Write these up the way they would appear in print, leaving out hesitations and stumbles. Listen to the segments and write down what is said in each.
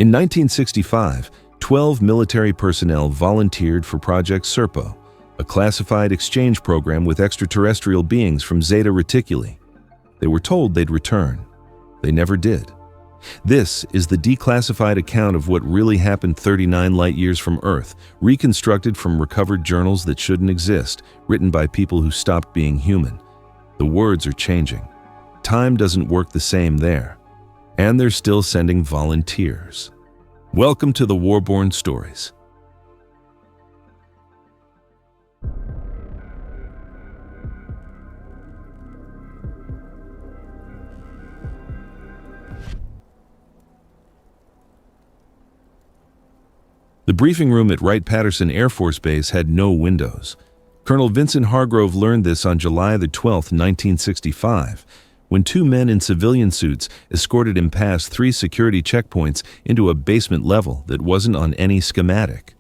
In 1965, 12 military personnel volunteered for Project SERPO, a classified exchange program with extraterrestrial beings from Zeta Reticuli. They were told they'd return. They never did. This is the declassified account of what really happened 39 light-years from Earth, reconstructed from recovered journals that shouldn't exist, written by people who stopped being human. The words are changing. Time doesn't work the same there. And they're still sending volunteers. Welcome to the Warborn Stories. The briefing room at Wright-Patterson Air Force Base had no windows. Colonel Vincent Hargrove learned this on July 12, 1965, when two men in civilian suits escorted him past 3 security checkpoints into a basement level that wasn't on any schematic.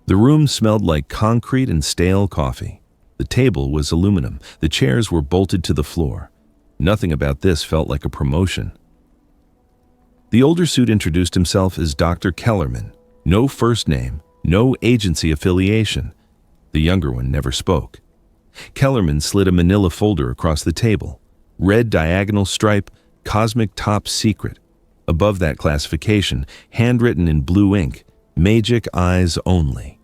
The room smelled like concrete and stale coffee. The table was aluminum. The chairs were bolted to the floor. Nothing about this felt like a promotion. The older suit introduced himself as Dr. Kellerman. No first name, no agency affiliation. The younger one never spoke. Kellerman slid a manila folder across the table. Red diagonal stripe, cosmic top secret. Above that classification, handwritten in blue ink, magic eyes only.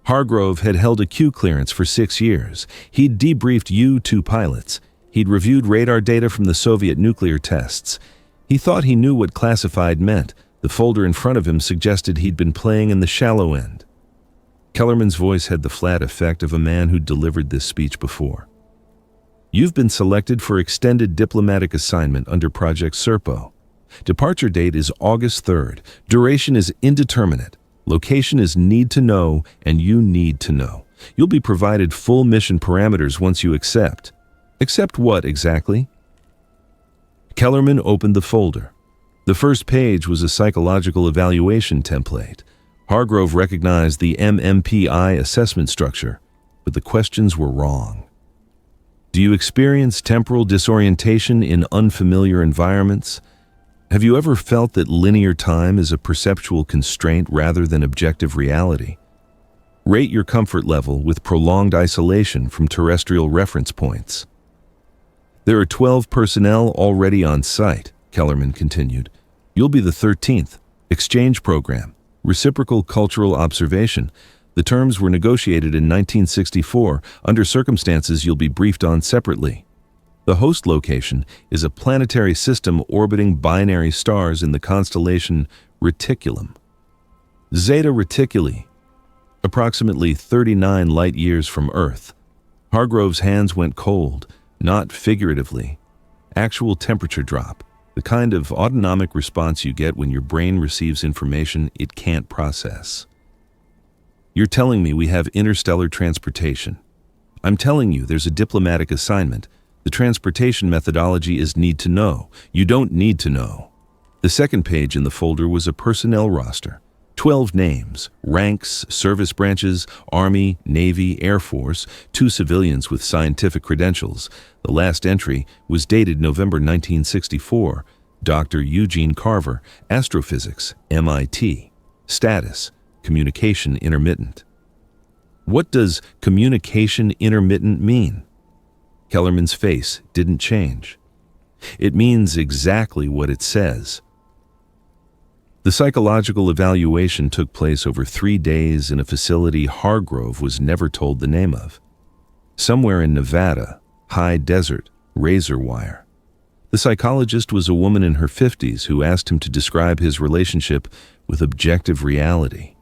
Hargrove had held a Q clearance for 6 years. He'd debriefed U-2 pilots. He'd reviewed radar data from the Soviet nuclear tests. He thought he knew what classified meant. The folder in front of him suggested he'd been playing in the shallow end. Kellerman's voice had the flat effect of a man who'd delivered this speech before. You've been selected for extended diplomatic assignment under Project SERPO. Departure date is August 3rd. Duration is indeterminate. Location is need to know, and you need to know. You'll be provided full mission parameters once you accept. Accept what exactly? Kellerman opened the folder. The first page was a psychological evaluation template. Hargrove recognized the MMPI assessment structure, but the questions were wrong. Do you experience temporal disorientation in unfamiliar environments? Have you ever felt that linear time is a perceptual constraint rather than objective reality? Rate your comfort level with prolonged isolation from terrestrial reference points. There are 12 personnel already on site, Kellerman continued. You'll be the 13th. Exchange program. Reciprocal cultural observation. The terms were negotiated in 1964. Under circumstances you'll be briefed on separately. The host location is a planetary system orbiting binary stars in the constellation Reticulum. Zeta Reticuli, approximately 39 light-years from Earth. Hargrove's hands went cold, not figuratively. Actual temperature drop. The kind of autonomic response you get when your brain receives information it can't process. You're telling me we have interstellar transportation. I'm telling you there's a diplomatic assignment. The transportation methodology is need to know. You don't need to know. The second page in the folder was a personnel roster. 12 names, ranks, service branches, Army, Navy, Air Force, 2 civilians with scientific credentials. The last entry was dated November 1964. Dr. Eugene Carver, Astrophysics, MIT. Status, communication intermittent. What does communication intermittent mean? Kellerman's face didn't change. It means exactly what it says. The psychological evaluation took place over 3 days in a facility Hargrove was never told the name of. Somewhere in Nevada, high desert, razor wire. The psychologist was a woman in her 50s who asked him to describe his relationship with objective reality.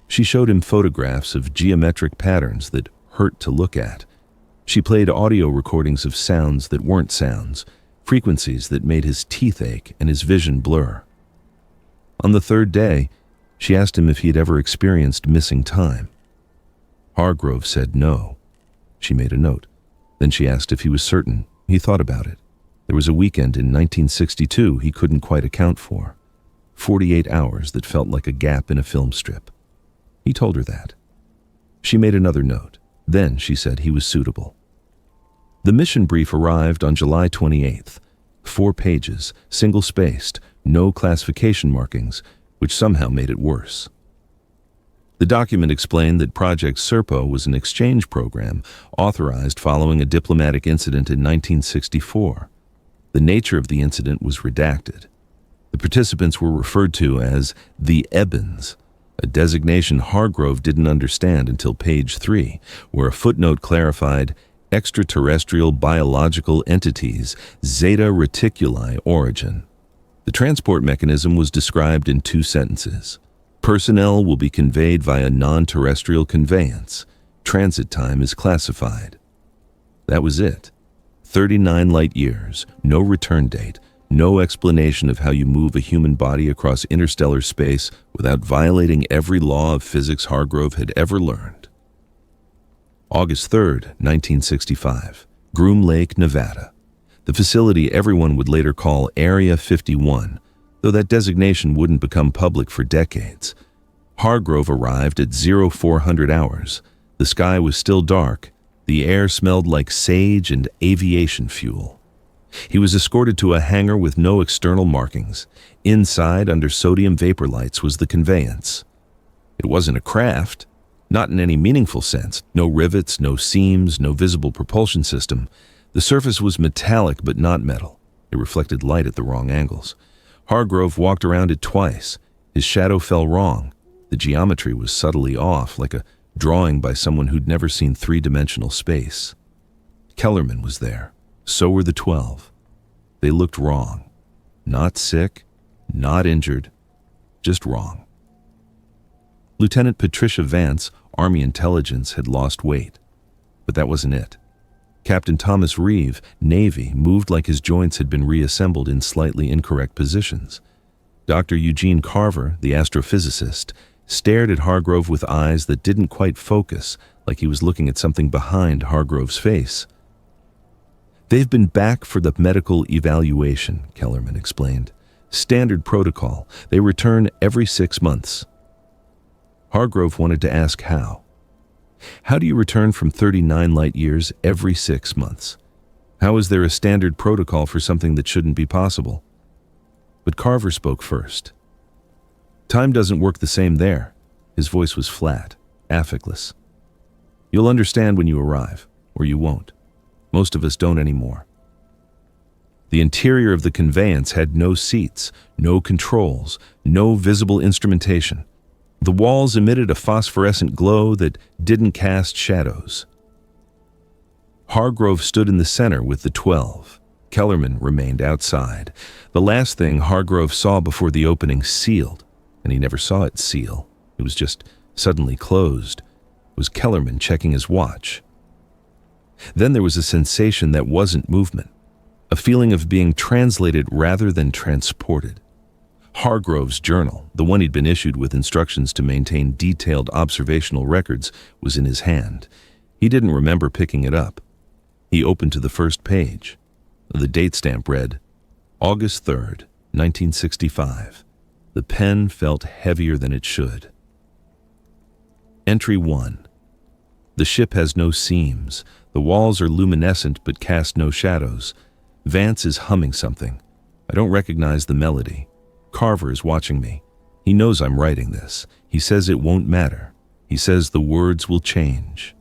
She showed him photographs of geometric patterns that hurt to look at. She played audio recordings of sounds that weren't sounds, frequencies that made his teeth ache and his vision blur. On the 3rd day, she asked him if he had ever experienced missing time. Hargrove said no. She made a note. Then she asked if he was certain. He thought about it. There was a weekend in 1962 he couldn't quite account for. 48 hours that felt like a gap in a film strip. He told her that. She made another note. Then she said he was suitable. The mission brief arrived on July 28th. 4 pages, single-spaced, no classification markings, which somehow made it worse. The document explained that Project SERPO was an exchange program authorized following a diplomatic incident in 1964. The nature of the incident was redacted. The participants were referred to as the Ebens, a designation Hargrove didn't understand until page 3, where a footnote clarified extraterrestrial biological entities, Zeta Reticuli origin. The transport mechanism was described in 2 sentences. Personnel will be conveyed via non-terrestrial conveyance. Transit time is classified. That was it. 39 light years, no return date, no explanation of how you move a human body across interstellar space without violating every law of physics Hargrove had ever learned. August 3rd, 1965, Groom Lake, Nevada. The facility everyone would later call Area 51, though that designation wouldn't become public for decades. Hargrove arrived at 0400 hours. The sky was still dark. The air smelled like sage and aviation fuel. He was escorted to a hangar with no external markings. Inside, under sodium vapor lights, was the conveyance. It wasn't a craft, not in any meaningful sense. No rivets, no seams, no visible propulsion system. The surface was metallic but not metal. It reflected light at the wrong angles. Hargrove walked around it twice. His shadow fell wrong. The geometry was subtly off, like a drawing by someone who'd never seen 3-dimensional space. Kellerman was there. So were the 12. They looked wrong. Not sick, not injured, just wrong. Lieutenant Patricia Vance, Army Intelligence, had lost weight. But that wasn't it. Captain Thomas Reeve, Navy, moved like his joints had been reassembled in slightly incorrect positions. Dr. Eugene Carver, the astrophysicist, stared at Hargrove with eyes that didn't quite focus, like he was looking at something behind Hargrove's face. "They've been back for the medical evaluation," Kellerman explained. "Standard protocol. They return every 6 months." Hargrove wanted to ask how. How do you return from 39 light years every 6 months? How is there a standard protocol for something that shouldn't be possible? But Carver spoke first. "Time doesn't work the same there." His voice was flat, affectless. "You'll understand when you arrive, or you won't. Most of us don't anymore." The interior of the conveyance had no seats, no controls, no visible instrumentation. The walls emitted a phosphorescent glow that didn't cast shadows. Hargrove stood in the center with the 12. Kellerman remained outside. The last thing Hargrove saw before the opening sealed, and he never saw it seal. It was just suddenly closed. It was Kellerman checking his watch. Then there was a sensation that wasn't movement, a feeling of being translated rather than transported. Hargrove's journal, the one he'd been issued with instructions to maintain detailed observational records, was in his hand. He didn't remember picking it up. He opened to the first page. The date stamp read, August 3rd, 1965. The pen felt heavier than it should. Entry 1. The ship has no seams. The walls are luminescent but cast no shadows. Vance is humming something. I don't recognize the melody. Carver is watching me. He knows I'm writing this. He says it won't matter. He says the words will change.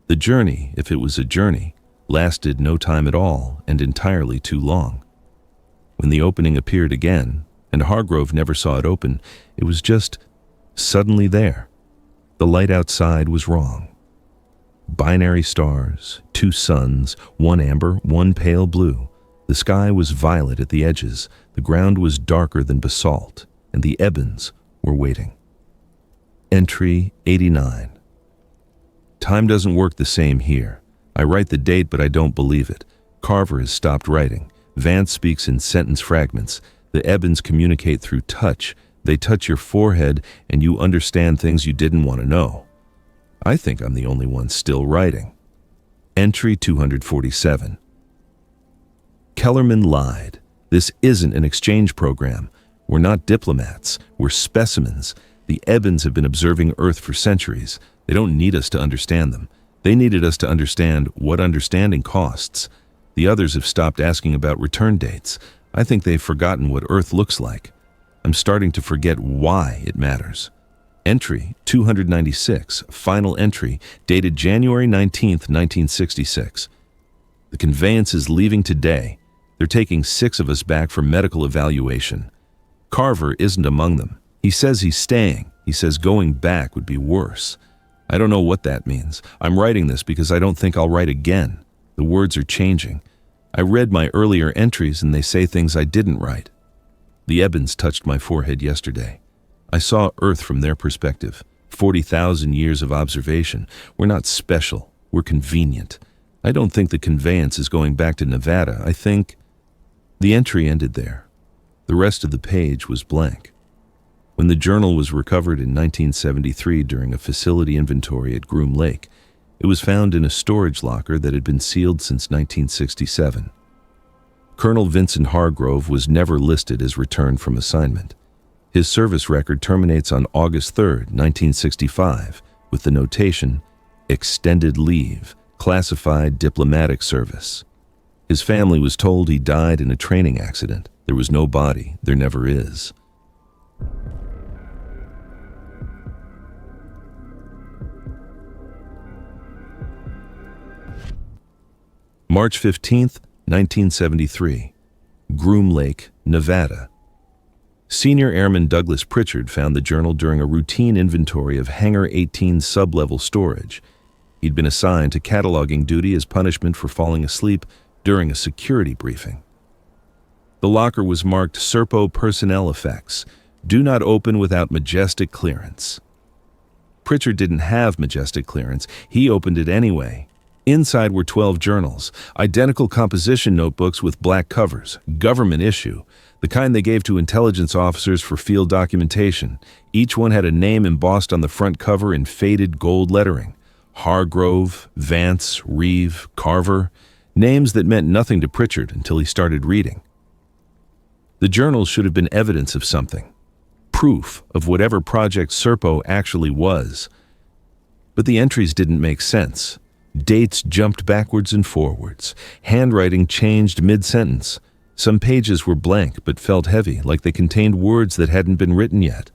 The journey, if it was a journey, lasted no time at all and entirely too long. When the opening appeared again, and Hargrove never saw it open, it was just suddenly there. The light outside was wrong. Binary stars, 2 suns, 1 amber, 1 pale blue. The sky was violet at the edges, the ground was darker than basalt, and the Ebens were waiting. Entry 89. Time doesn't work the same here. I write the date, but I don't believe it. Carver has stopped writing. Vance speaks in sentence fragments. The Ebens communicate through touch. They touch your forehead, and you understand things you didn't want to know. I think I'm the only one still writing. Entry 247. Kellerman lied. This isn't an exchange program. We're not diplomats. We're specimens. The Ebens have been observing Earth for centuries. They don't need us to understand them. They needed us to understand what understanding costs. The others have stopped asking about return dates. I think they've forgotten what Earth looks like. I'm starting to forget why it matters. Entry 296, final entry, dated January 19th, 1966. The conveyance is leaving today. They're taking 6 of us back for medical evaluation. Carver isn't among them. He says he's staying. He says going back would be worse. I don't know what that means. I'm writing this because I don't think I'll write again. The words are changing. I read my earlier entries and they say things I didn't write. The Ebbins touched my forehead yesterday. I saw Earth from their perspective. 40,000 years of observation. We're not special. We're convenient. I don't think the conveyance is going back to Nevada. I think... The entry ended there. The rest of the page was blank. When the journal was recovered in 1973 during a facility inventory at Groom Lake, it was found in a storage locker that had been sealed since 1967. Colonel Vincent Hargrove was never listed as returned from assignment. His service record terminates on August 3, 1965, with the notation, "Extended Leave, Classified Diplomatic Service." His family was told he died in a training accident. There was no body. There never is. March 15th, 1973. Groom Lake, Nevada. Senior Airman Douglas Pritchard found the journal during a routine inventory of Hangar 18 sublevel storage. He'd been assigned to cataloging duty as punishment for falling asleep during a security briefing. The locker was marked SERPO Personnel Effects. Do not open without majestic clearance. Pritchard didn't have majestic clearance. He opened it anyway. Inside were 12 journals, identical composition notebooks with black covers, government issue, the kind they gave to intelligence officers for field documentation. Each one had a name embossed on the front cover in faded gold lettering. Hargrove, Vance, Reeve, Carver, names that meant nothing to Pritchard until he started reading. The journals should have been evidence of something, proof of whatever Project SERPO actually was. But the entries didn't make sense. Dates jumped backwards and forwards. Handwriting changed mid-sentence. Some pages were blank but felt heavy, like they contained words that hadn't been written yet.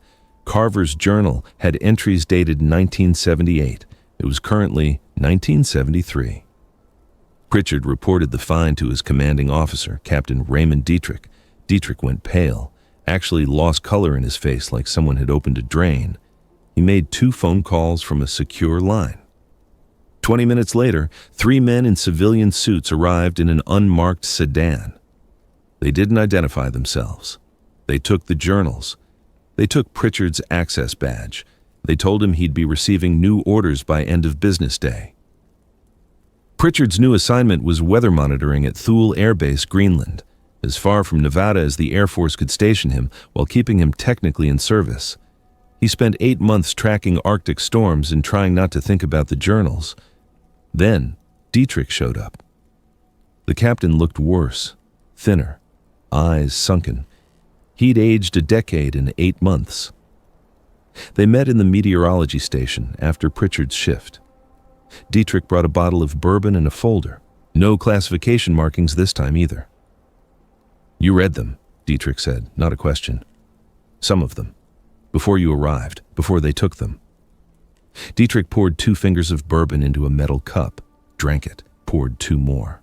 Carver's journal had entries dated 1978. It was currently 1973. Pritchard reported the find to his commanding officer, Captain Raymond Dietrich. Dietrich went pale, actually lost color in his face like someone had opened a drain. He made 2 phone calls from a secure line. 20 minutes later, 3 men in civilian suits arrived in an unmarked sedan. They didn't identify themselves. They took the journals. They took Pritchard's access badge. They told him he'd be receiving new orders by end of business day. Pritchard's new assignment was weather monitoring at Thule Air Base, Greenland, as far from Nevada as the Air Force could station him while keeping him technically in service. He spent 8 months tracking Arctic storms and trying not to think about the journals. Then, Dietrich showed up. The captain looked worse, thinner, eyes sunken. He'd aged a decade in 8 months. They met in the meteorology station after Pritchard's shift. Dietrich brought a bottle of bourbon and a folder. No classification markings this time either. "You read them," Dietrich said, not a question. "Some of them. Before you arrived, before they took them." Dietrich poured 2 fingers of bourbon into a metal cup, drank it, poured 2 more.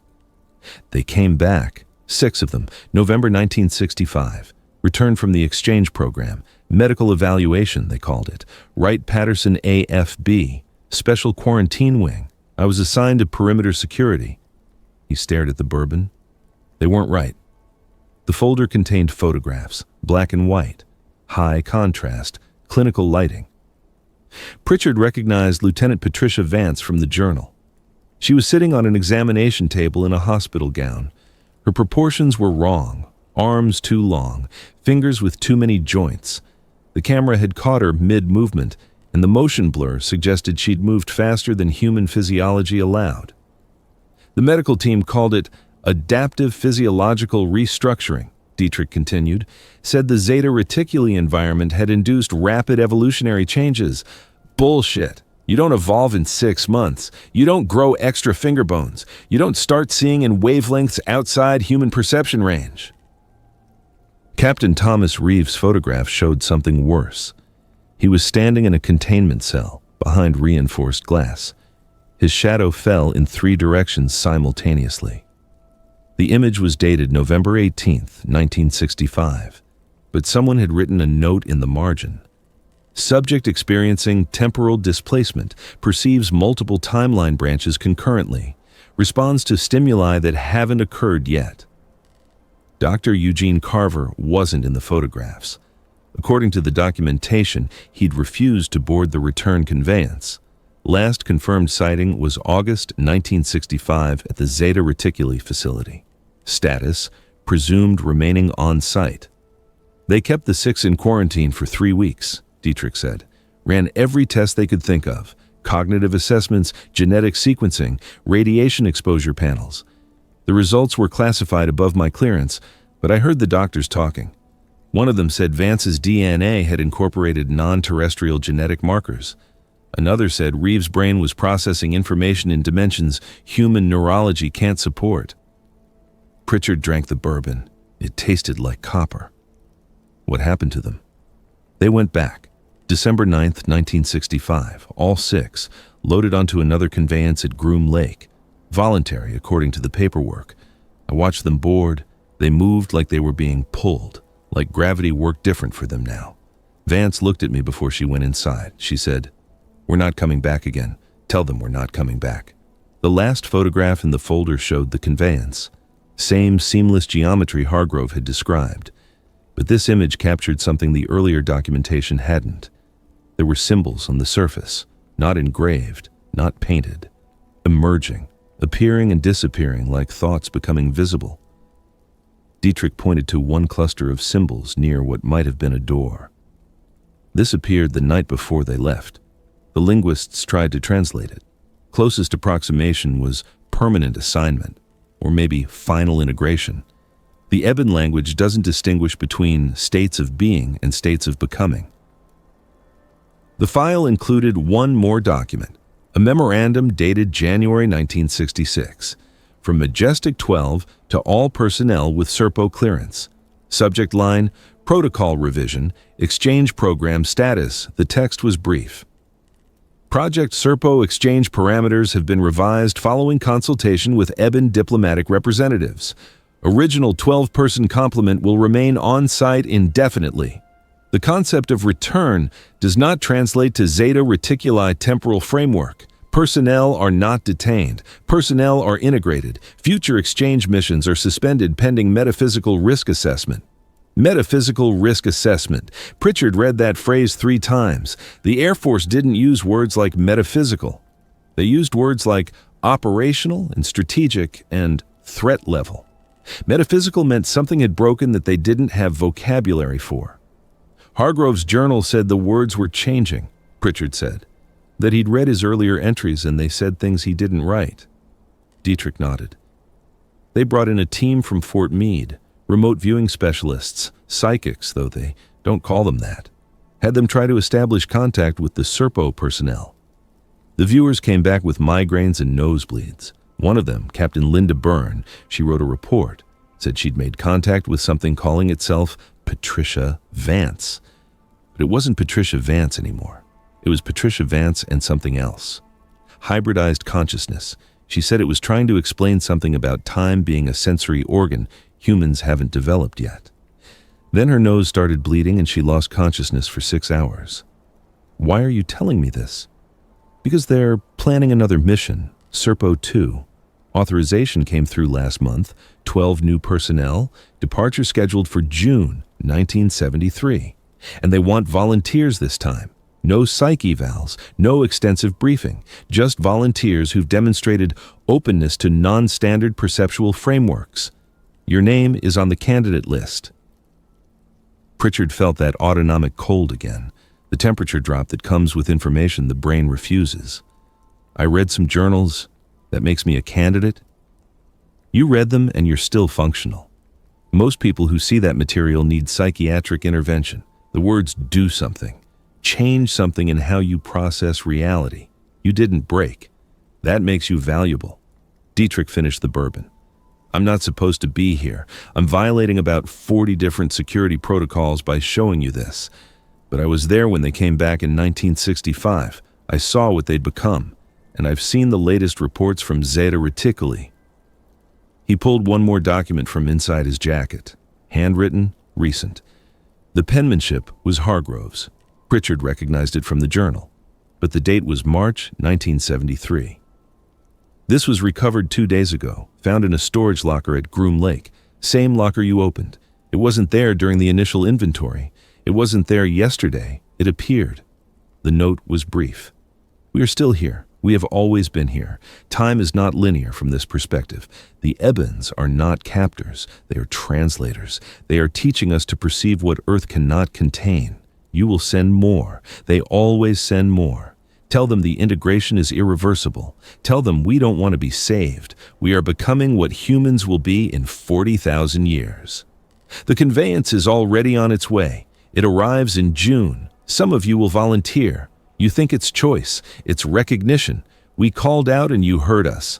They came back, 6 of them, November 1965, returned from the exchange program, medical evaluation, they called it, Wright-Patterson AFB, special quarantine wing. I was assigned to perimeter security. He stared at the bourbon. They weren't right. The folder contained photographs, black and white, high contrast, clinical lighting. Pritchard recognized Lieutenant Patricia Vance from the journal. She was sitting on an examination table in a hospital gown. Her proportions were wrong, arms too long, fingers with too many joints. The camera had caught her mid-movement, and the motion blur suggested she'd moved faster than human physiology allowed. The medical team called it adaptive physiological restructuring, Dietrich continued, said the Zeta Reticuli environment had induced rapid evolutionary changes. Bullshit. You don't evolve in 6 months. You don't grow extra finger bones. You don't start seeing in wavelengths outside human perception range. Captain Thomas Reeves' photograph showed something worse. He was standing in a containment cell behind reinforced glass. His shadow fell in 3 directions simultaneously. The image was dated November 18, 1965, but someone had written a note in the margin. Subject experiencing temporal displacement perceives multiple timeline branches concurrently, responds to stimuli that haven't occurred yet. Dr. Eugene Carver wasn't in the photographs. According to the documentation, he'd refused to board the return conveyance. Last confirmed sighting was August 1965 at the Zeta Reticuli facility. Status: presumed remaining on site. They kept the 6 in quarantine for 3 weeks, Dietrich said. Ran every test they could think of: cognitive assessments, genetic sequencing, radiation exposure panels. The results were classified above my clearance, but I heard the doctors talking. One of them said Vance's DNA had incorporated non-terrestrial genetic markers. Another said Reeves' brain was processing information in dimensions human neurology can't support. Pritchard drank the bourbon. It tasted like copper. What happened to them? They went back. December 9, 1965, all 6, loaded onto another conveyance at Groom Lake. Voluntary, according to the paperwork. I watched them board. They moved like they were being pulled, like gravity worked different for them now. Vance looked at me before she went inside. She said, "We're not coming back again. Tell them we're not coming back." The last photograph in the folder showed the conveyance. Same seamless geometry Hargrove had described. But this image captured something the earlier documentation hadn't. There were symbols on the surface, not engraved, not painted. Emerging, appearing and disappearing like thoughts becoming visible. Dietrich pointed to one cluster of symbols near what might have been a door. This appeared the night before they left. The linguists tried to translate it. Closest approximation was permanent assignment, or maybe final integration. The Eben language doesn't distinguish between states of being and states of becoming. The file included one more document, a memorandum dated January 1966, from Majestic 12 to all personnel with SERPO clearance. Subject line: Protocol revision, exchange program status. The text was brief. Project SERPO exchange parameters have been revised following consultation with Eben diplomatic representatives. Original 12-person complement will remain on-site indefinitely. The concept of return does not translate to Zeta Reticuli temporal framework. Personnel are not detained. Personnel are integrated. Future exchange missions are suspended pending metaphysical risk assessment. Metaphysical risk assessment. Pritchard read that phrase 3 times. The Air Force didn't use words like metaphysical. They used words like operational and strategic and threat level. Metaphysical meant something had broken that they didn't have vocabulary for. Hargrove's journal said the words were changing, Pritchard said. That he'd read his earlier entries and they said things he didn't write. Dietrich nodded. They brought in a team from Fort Meade, remote viewing specialists, psychics, though they don't call them that. Had them try to establish contact with the SERPO personnel. The viewers came back with migraines and nosebleeds. One of them, Captain Linda Byrne, she wrote a report, said she'd made contact with something calling itself Patricia Vance. But it wasn't Patricia Vance anymore. It was Patricia Vance and something else. Hybridized consciousness. She said it was trying to explain something about time being a sensory organ humans haven't developed yet. Then her nose started bleeding and she lost consciousness for 6 hours. Why are you telling me this? Because they're planning another mission, SERPO 2. Authorization came through last month, 12 new personnel, departure scheduled for June 1973. And they want volunteers this time. No psych evals, no extensive briefing, just volunteers who've demonstrated openness to non-standard perceptual frameworks. Your name is on the candidate list. Pritchard felt that autonomic cold again, the temperature drop that comes with information the brain refuses. I read some journals. That makes me a candidate? You read them and you're still functional. Most people who see that material need psychiatric intervention. The words do something. Change something in how you process reality. You didn't break. That makes you valuable. Dietrich finished the bourbon. I'm not supposed to be here. I'm violating about 40 different security protocols by showing you this. But I was there when they came back in 1965. I saw what they'd become, and I've seen the latest reports from Zeta Reticuli." He pulled one more document from inside his jacket. Handwritten, recent. The penmanship was Hargrove's. Pritchard recognized it from the journal, but the date was March 1973. "This was recovered 2 days ago, found in a storage locker at Groom Lake. Same locker you opened. It wasn't there during the initial inventory. It wasn't there yesterday. It appeared." The note was brief. "We are still here. We have always been here. Time is not linear from this perspective. The Ebens are not captors. They are translators. They are teaching us to perceive what Earth cannot contain. You will send more. They always send more. Tell them the integration is irreversible. Tell them we don't want to be saved. We are becoming what humans will be in 40,000 years. The conveyance is already on its way. It arrives in June. Some of you will volunteer. You think it's choice. It's recognition. We called out and you heard us.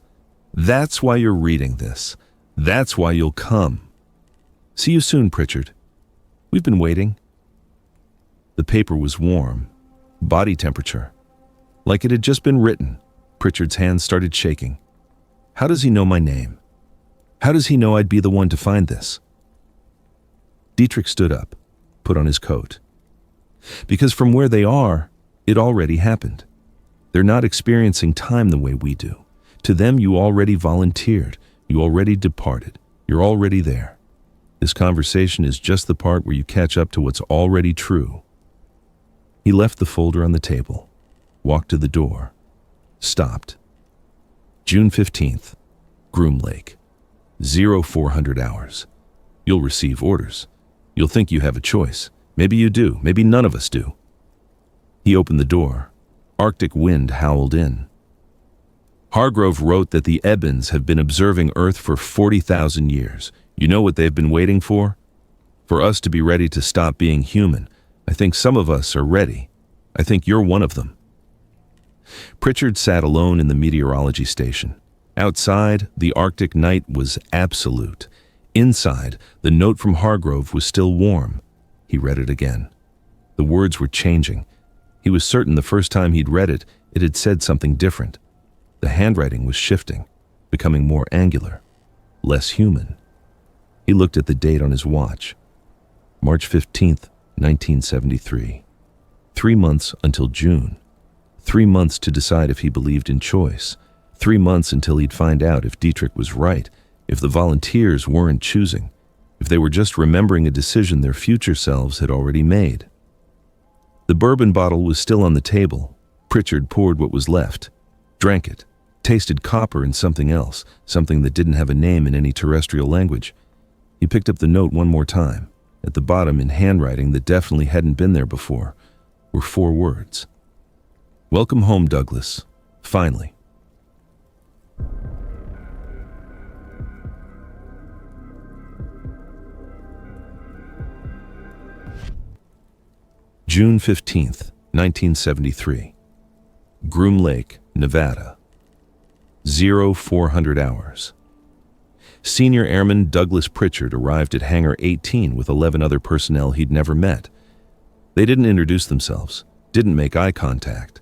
That's why you're reading this. That's why you'll come. See you soon, Pritchard. We've been waiting." The paper was warm, body temperature. Like it had just been written. Pritchard's hands started shaking. How does he know my name? How does he know I'd be the one to find this? Dietrich stood up, put on his coat. Because from where they are, it already happened. They're not experiencing time the way we do. To them, you already volunteered. You already departed. You're already there. This conversation is just the part where you catch up to what's already true. He left the folder on the table, walked to the door, stopped. June 15th, Groom Lake. 0400 hours. You'll receive orders. You'll think you have a choice. Maybe you do. Maybe none of us do. He opened the door. Arctic wind howled in. Hargrove wrote that the Ebens have been observing Earth for 40,000 years. You know what they've been waiting for? For us to be ready to stop being human. I think some of us are ready. I think you're one of them. Pritchard sat alone in the meteorology station. Outside, the Arctic night was absolute. Inside, the note from Hargrove was still warm. He read it again. The words were changing. He was certain the first time he'd read it, it had said something different. The handwriting was shifting, becoming more angular, less human. He looked at the date on his watch. March 15th, 1973. 3 months until June. 3 months to decide if he believed in choice. 3 months until he'd find out if Dietrich was right, if the volunteers weren't choosing, if they were just remembering a decision their future selves had already made. The bourbon bottle was still on the table. Pritchard poured what was left, drank it, tasted copper and something else, something that didn't have a name in any terrestrial language. He picked up the note one more time. At the bottom, in handwriting that definitely hadn't been there before, were 4 words. "Welcome home, Douglas. Finally." June 15th, 1973. Groom Lake, Nevada. 0400 hours. Senior Airman Douglas Pritchard arrived at Hangar 18 with 11 other personnel he'd never met. They didn't introduce themselves, didn't make eye contact.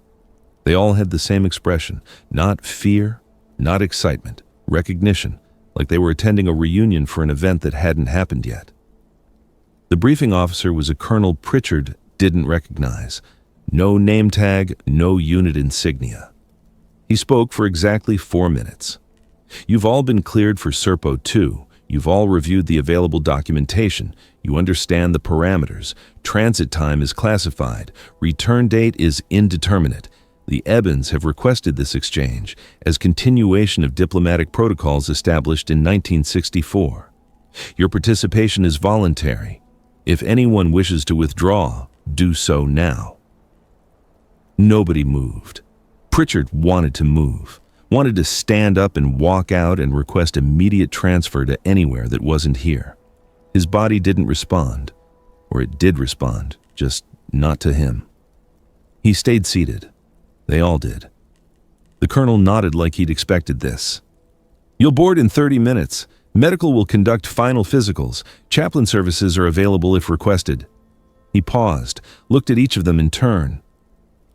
They all had the same expression, not fear, not excitement, recognition, like they were attending a reunion for an event that hadn't happened yet. The briefing officer was a Colonel Pritchard didn't recognize. No name tag, no unit insignia. He spoke for exactly 4 minutes. "You've all been cleared for SERPO 2. You've all reviewed the available documentation. You understand the parameters. Transit time is classified. Return date is indeterminate. The Ebens have requested this exchange as continuation of diplomatic protocols established in 1964. Your participation is voluntary. If anyone wishes to withdraw, do so now." Nobody moved. Pritchard wanted to move, wanted to stand up and walk out and request immediate transfer to anywhere that wasn't here. His body didn't respond, or it did respond, just not to him. He stayed seated. They all did. The colonel nodded like he'd expected this. "You'll board in 30 minutes. Medical will conduct final physicals. Chaplain services are available if requested. He paused, looked at each of them in turn.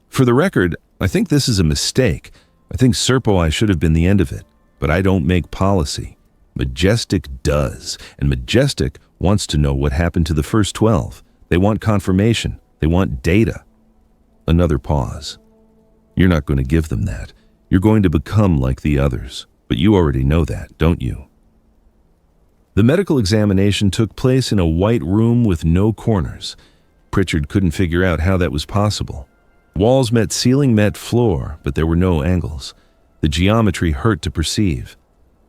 For the record, I think this is a mistake. I think SERPO should have been the end of it, but I don't make policy. Majestic does, and Majestic wants to know what happened to the first 12. They want confirmation. They want data. Another pause. You're not going to give them that. You're going to become like the others, but you already know that, don't you? The medical examination took place in a white room with no corners. Pritchard couldn't figure out how that was possible. Walls met ceiling met floor, but there were no angles. The geometry hurt to perceive.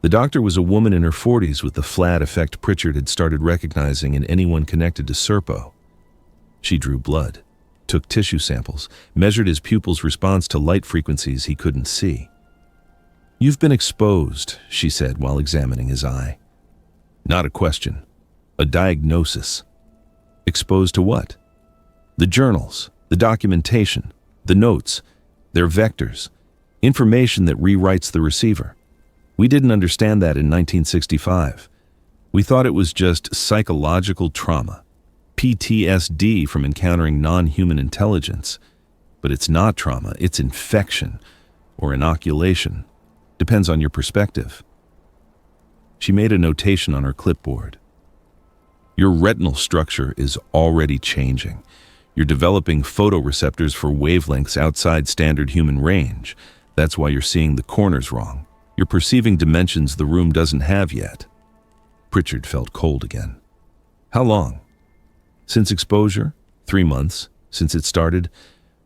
The doctor was a woman in her 40s with the flat effect Pritchard had started recognizing in anyone connected to SERPO. She drew blood, took tissue samples, measured his pupil's response to light frequencies he couldn't see. "You've been exposed," she said while examining his eye. Not a question, a diagnosis. Exposed to what? The journals, the documentation, the notes, their vectors, information that rewrites the receiver. We didn't understand that in 1965. We thought it was just psychological trauma, PTSD from encountering non-human intelligence. But it's not trauma, it's infection or inoculation. Depends on your perspective. She made a notation on her clipboard. Your retinal structure is already changing. You're developing photoreceptors for wavelengths outside standard human range. That's why you're seeing the corners wrong. You're perceiving dimensions the room doesn't have yet. Pritchard felt cold again. How long? Since exposure? 3 months. Since it started?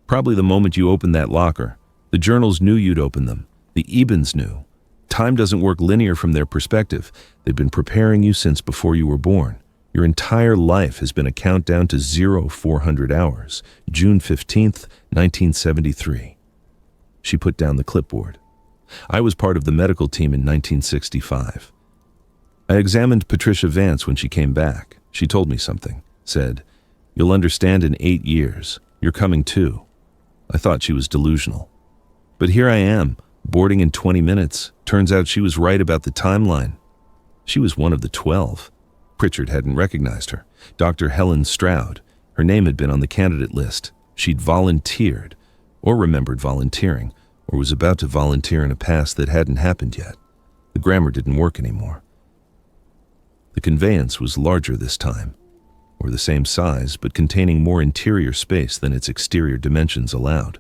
Probably the moment you opened that locker. The journals knew you'd open them. The Ebens knew. Time doesn't work linear from their perspective. They've been preparing you since before you were born. Your entire life has been a countdown to 0400 hours, June 15th, 1973. She put down the clipboard. I was part of the medical team in 1965. I examined Patricia Vance when she came back. She told me something. Said, "You'll understand in 8 years. You're coming too." I thought she was delusional. But here I am, boarding in 20 minutes. Turns out she was right about the timeline. She was one of the 12. Pritchard hadn't recognized her. Dr. Helen Stroud. Her name had been on the candidate list. She'd volunteered, or remembered volunteering, or was about to volunteer in a past that hadn't happened yet. The grammar didn't work anymore. The conveyance was larger this time, or the same size, but containing more interior space than its exterior dimensions allowed.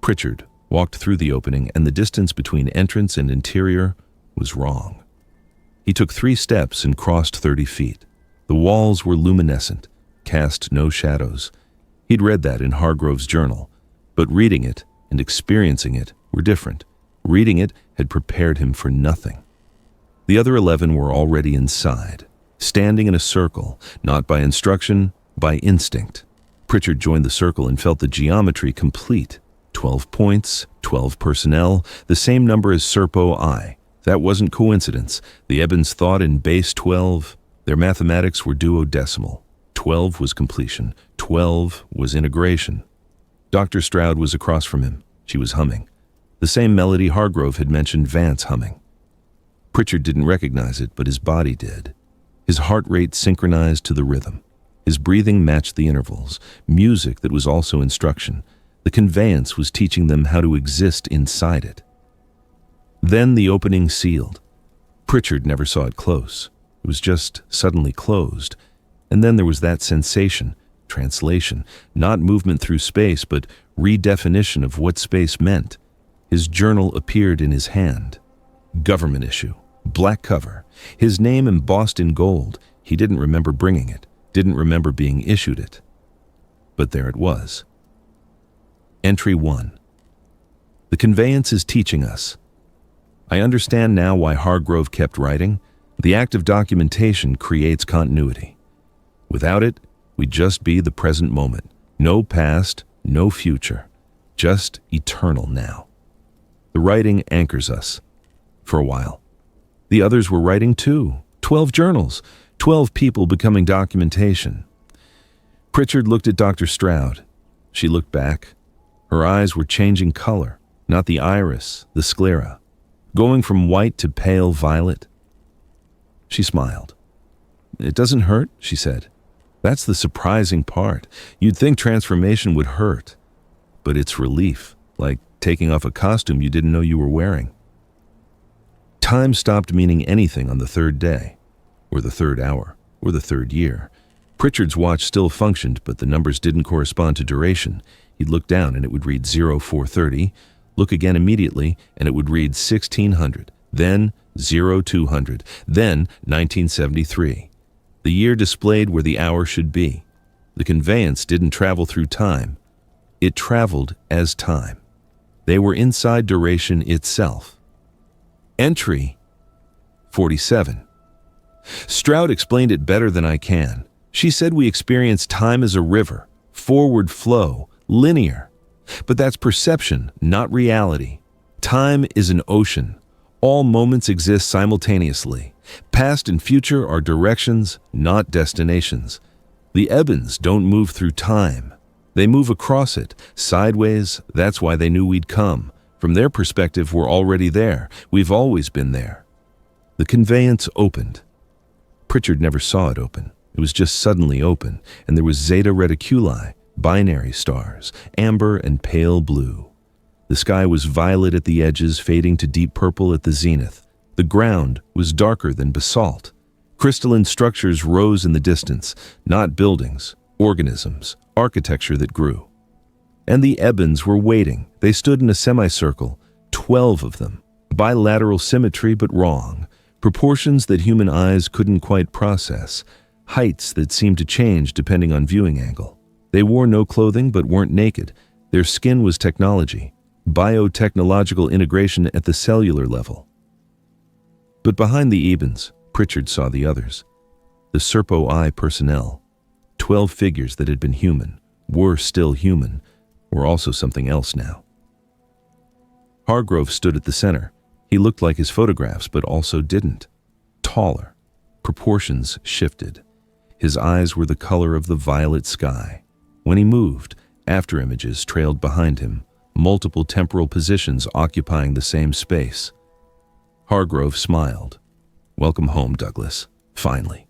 Pritchard walked through the opening, and the distance between entrance and interior was wrong. He took 3 steps and crossed 30 feet. The walls were luminescent, cast no shadows. He'd read that in Hargrove's journal, but reading it and experiencing it were different. Reading it had prepared him for nothing. The other 11 were already inside, standing in a circle, not by instruction, by instinct. Pritchard joined the circle and felt the geometry complete. 12 points, 12 personnel, the same number as SERPO-I. That wasn't coincidence. The Ebens thought in base 12. Their mathematics were duodecimal. 12 was completion. 12 was integration. Dr. Stroud was across from him. She was humming. The same melody Hargrove had mentioned Vance humming. Pritchard didn't recognize it, but his body did. His heart rate synchronized to the rhythm. His breathing matched the intervals. Music that was also instruction. The conveyance was teaching them how to exist inside it. Then the opening sealed. Pritchard never saw it close. It was just suddenly closed. And then there was that sensation, translation, not movement through space, but redefinition of what space meant. His journal appeared in his hand. Government issue, black cover, his name embossed in gold. He didn't remember bringing it, didn't remember being issued it. But there it was. Entry 1. The conveyance is teaching us. I understand now why Hargrove kept writing. The act of documentation creates continuity. Without it, we'd just be the present moment. No past, no future. Just eternal now. The writing anchors us. For a while. The others were writing too. 12 journals. 12 people becoming documentation. Pritchard looked at Dr. Stroud. She looked back. Her eyes were changing color, not the iris, the sclera, going from white to pale violet. She smiled. "It doesn't hurt," she said. "That's the surprising part. You'd think transformation would hurt. But it's relief, like taking off a costume you didn't know you were wearing." Time stopped meaning anything on the third day, or the third hour, or the third year. Pritchard's watch still functioned, but the numbers didn't correspond to duration. He'd look down and it would read 0430, look again immediately and it would read 1600, then 0200, then 1973. The year displayed where the hour should be. The conveyance didn't travel through time. It traveled as time. They were inside duration itself. Entry 47. Stroud explained it better than I can. She said we experience time as a river, forward flow, linear. But that's perception, not reality. Time is an ocean. All moments exist simultaneously. Past and future are directions, not destinations. The ebbins don't move through time. They move across it, sideways. That's why they knew we'd come. From their perspective, we're already there. We've always been there. The conveyance opened. Pritchard never saw it open. It was just suddenly open, and there was Zeta Reticuli, binary stars, amber and pale blue. The sky was violet at the edges, fading to deep purple at the zenith. The ground was darker than basalt. Crystalline structures rose in the distance, not buildings, organisms, architecture that grew. And the ebbins were waiting. They stood in a semicircle, 12 of them. Bilateral symmetry, but wrong. Proportions that human eyes couldn't quite process. Heights that seemed to change depending on viewing angle. They wore no clothing but weren't naked. Their skin was technology, biotechnological integration at the cellular level. But behind the ebbins, Pritchard saw the others. The SERPO I personnel. 12 figures that had been human, were still human, were also something else now. Hargrove stood at the center. He looked like his photographs, but also didn't. Taller. Proportions shifted. His eyes were the color of the violet sky. When he moved, afterimages trailed behind him, multiple temporal positions occupying the same space. Hargrove smiled. "Welcome home, Douglas. Finally."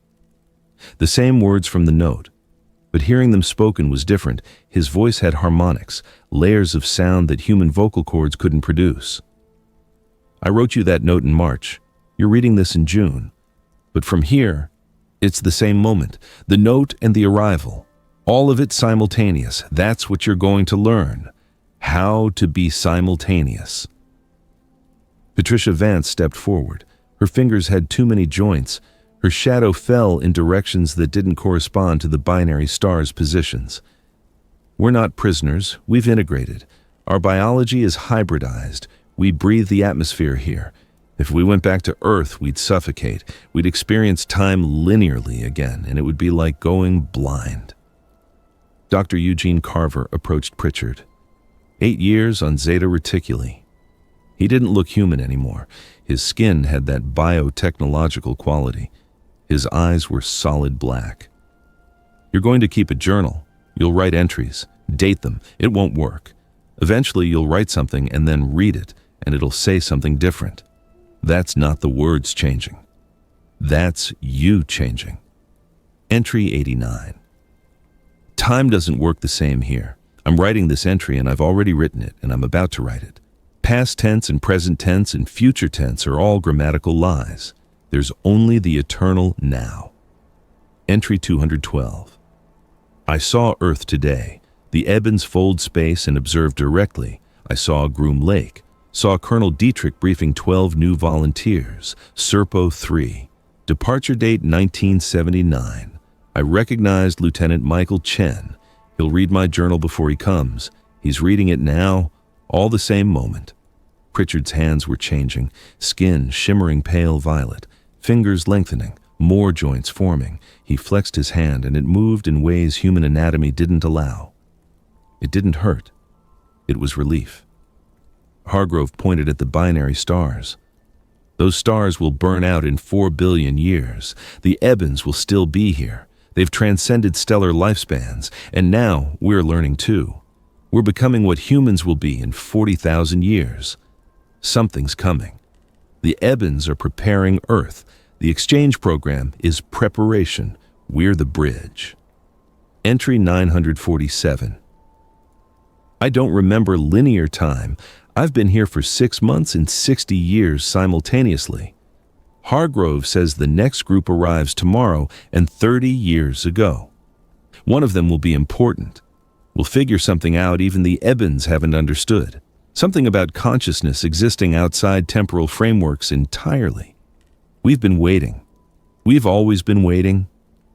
The same words from the note, but hearing them spoken was different. His voice had harmonics, layers of sound that human vocal cords couldn't produce. "I wrote you that note in March. You're reading this in June. But from here, it's the same moment. The note and the arrival. All of it simultaneous. That's what you're going to learn. How to be simultaneous." Patricia Vance stepped forward. Her fingers had too many joints. Her shadow fell in directions that didn't correspond to the binary stars' positions. "We're not prisoners. We've integrated. Our biology is hybridized. We breathe the atmosphere here. If we went back to Earth, we'd suffocate. We'd experience time linearly again, and it would be like going blind." Dr. Eugene Carver approached Pritchard. 8 years on Zeta Reticuli. He didn't look human anymore. His skin had that biotechnological quality. His eyes were solid black. "You're going to keep a journal. You'll write entries, date them. It won't work. Eventually you'll write something and then read it, and it'll say something different. That's not the words changing. That's you changing." Entry 89. Time doesn't work the same here. I'm writing this entry and I've already written it and I'm about to write it. Past tense and present tense and future tense are all grammatical lies. There's only the eternal now. Entry 212. I saw Earth today. The ebbins fold space and observed directly. I saw Groom Lake. Saw Colonel Dietrich briefing 12 new volunteers. SERPO 3. Departure date 1979. I recognized Lieutenant Michael Chen. He'll read my journal before he comes. He's reading it now, all the same moment. Pritchard's hands were changing, skin shimmering pale violet, fingers lengthening, more joints forming. He flexed his hand and it moved in ways human anatomy didn't allow. It didn't hurt. It was relief. Hargrove pointed at the binary stars. Those stars will burn out in 4 billion years. The ebbins will still be here. They've transcended stellar lifespans, and now we're learning too. We're becoming what humans will be in 40,000 years. Something's coming. The ebbins are preparing Earth. The exchange program is preparation. We're the bridge. Entry 947. I don't remember linear time. I've been here for 6 months and 60 years simultaneously. Hargrove says the next group arrives tomorrow and 30 years ago. One of them will be important. We'll figure something out even the Ebens haven't understood. Something about consciousness existing outside temporal frameworks entirely. We've been waiting. We've always been waiting.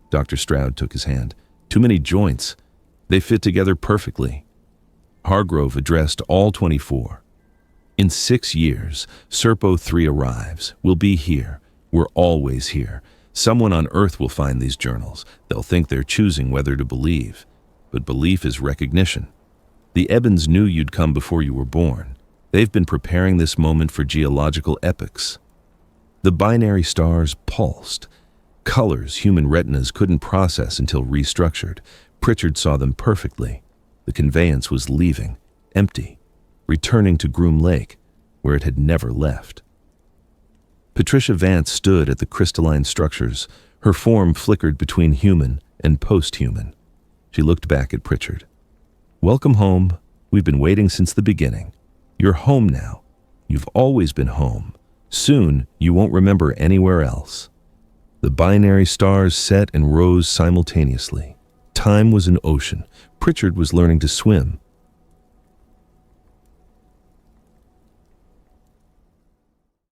Dr. Stroud took his hand. Too many joints. They fit together perfectly. Hargrove addressed all 24. In 6 years, SERPO 3 arrives. We'll be here. We're always here. Someone on Earth will find these journals. They'll think they're choosing whether to believe. But belief is recognition. The Ebens knew you'd come before you were born. They've been preparing this moment for geological epochs. The binary stars pulsed. Colors human retinas couldn't process until restructured. Pritchard saw them perfectly. The conveyance was leaving, empty, returning to Groom Lake, where it had never left. Patricia Vance stood at the crystalline structures. Her form flickered between human and post-human. She looked back at Pritchard. Welcome home. We've been waiting since the beginning. You're home now. You've always been home. Soon, you won't remember anywhere else. The binary stars set and rose simultaneously. Time was an ocean. Pritchard was learning to swim.